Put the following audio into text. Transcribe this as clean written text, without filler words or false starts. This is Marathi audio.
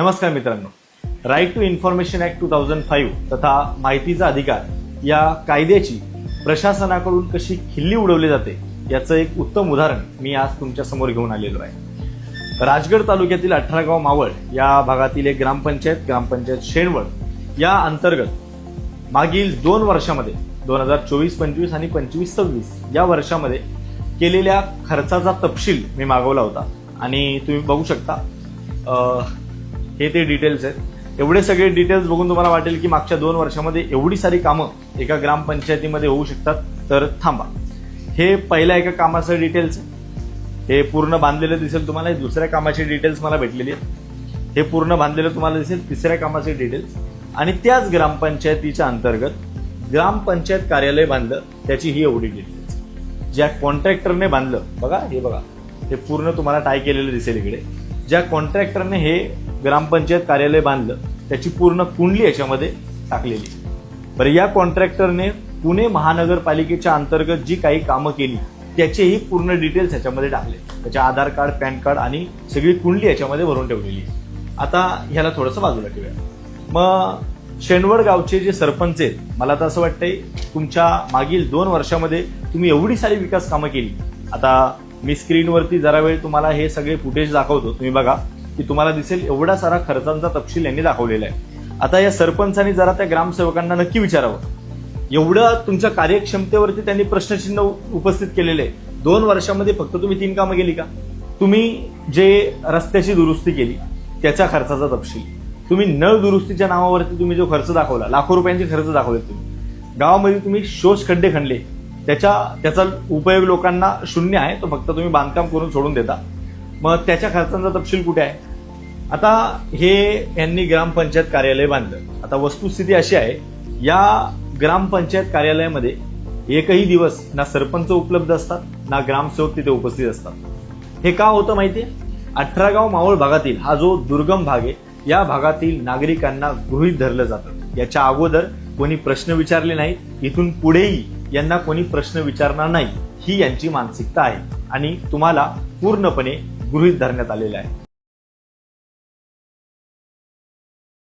नमस्कार मित्रांनो, राईट टू इन्फॉर्मेशन ऍक्ट 2005 तथा माहितीचा अधिकार या कायद्याची प्रशासनाकडून कशी खिल्ली उडवली जाते याचं एक उत्तम उदाहरण मी आज तुमच्या समोर घेऊन आलेलो आहे। राजगड तालुक्यातील 18 गाव मावळ या भागातील एक ग्रामपंचायत शेणवळ या अंतर्गत मागील 2 वर्षामध्ये 2024-25 आणि 25-26 या वर्षामध्ये केलेल्या खर्चाचा तपशील मी मागवला होता आणि तुम्ही बघू शकता हे ते डिटेल्स आहेत। एवढे सगळे डिटेल्स बघून तुम्हाला वाटेल की मागच्या 2 वर्षामध्ये एवढी सारी कामं एका ग्रामपंचायतीमध्ये होऊ शकतात, तर थांबा। हे पहिल्या एका कामाचं डिटेल्स आहे, हे पूर्ण बांधलेलं दिसेल तुम्हाला। दुसऱ्या कामाची डिटेल्स मला भेटलेली आहेत, हे पूर्ण बांधलेलं तुम्हाला दिसेल। तिसऱ्या कामाचे डिटेल्स आणि त्याच ग्रामपंचायतीच्या अंतर्गत ग्रामपंचायत कार्यालय बांधलं त्याची ही एवढी डिटेल्स। ज्या कॉन्ट्रॅक्टरने बांधलं बघा, हे बघा, हे पूर्ण तुम्हाला टाय केलेलं दिसेल इकडे। ज्या कॉन्ट्रॅक्टरने हे ग्रामपंचायत कार्यालय बांधलं त्याची पूर्ण कुंडली याच्यामध्ये टाकलेली। बरं, या कॉन्ट्रॅक्टरने पुणे महानगरपालिकेच्या अंतर्गत जी काही कामं केली त्याचेही पूर्ण डिटेल्स याच्यामध्ये टाकले। त्याचे आधार कार्ड, पॅन कार्ड आणि सगळी कुंडली याच्यामध्ये भरून ठेवलेली। आता ह्याला थोडंसं बाजूला ठेवूया। मग शेणवड गावचे जे सरपंच आहेत, मला तर असं वाटतंय तुमच्या मागील 2 वर्षामध्ये तुम्ही एवढी सारी विकास कामं केली। आता मी स्क्रीनवरती जरा वेळ तुम्हाला हे सगळे फुटेज दाखवतो, तुम्ही बघा की तुम्हाला दिसेल एवढा सारा खर्चांचा तपशील यांनी दाखवलेला आहे। आता या सरपंचांनी जरा त्या ग्रामसेवकांना नक्की विचारावं, एवढं तुमच्या कार्यक्षमतेवरती त्यांनी प्रश्नचिन्ह उपस्थित केलेले आहे। 2 वर्षामध्ये फक्त तुम्ही 3 कामं केली का? तुम्ही जे रस्त्याची दुरुस्ती केली त्याचा खर्चाचा तपशील, तुम्ही नळ दुरुस्तीच्या नावावरती तुम्ही जो खर्च दाखवला, लाखो रुपयांचे खर्च दाखवले तुम्ही। गावामध्ये तुम्ही शोष खड्डे खणले, त्याचा उपयोग लोकांना शून्य आहे, तो फक्त तुम्ही बांधकाम करून सोडून देता। मग त्याच्या खर्चांचा तपशील कुठे आहे? आता हे यांनी ग्रामपंचायत कार्यालय बांधलं। आता वस्तुस्थिती अशी आहे, या ग्रामपंचायत कार्यालयामध्ये एकही दिवस ना सरपंच उपलब्ध असतात ना ग्रामसेवक तिथे उपस्थित असतात। हे का होतं माहितीये? 18 गाव मावळ भागातील हा जो दुर्गम भाग आहे, या भागातील नागरिकांना गृहीत धरलं जातं। याच्या अगोदर कोणी प्रश्न विचारले नाहीत, इथून पुढेही यांना कोणी प्रश्न विचारणार नाही, ही यांची मानसिकता आहे आणि तुम्हाला पूर्णपणे गृहीत धरण्यात आलेलं आहे।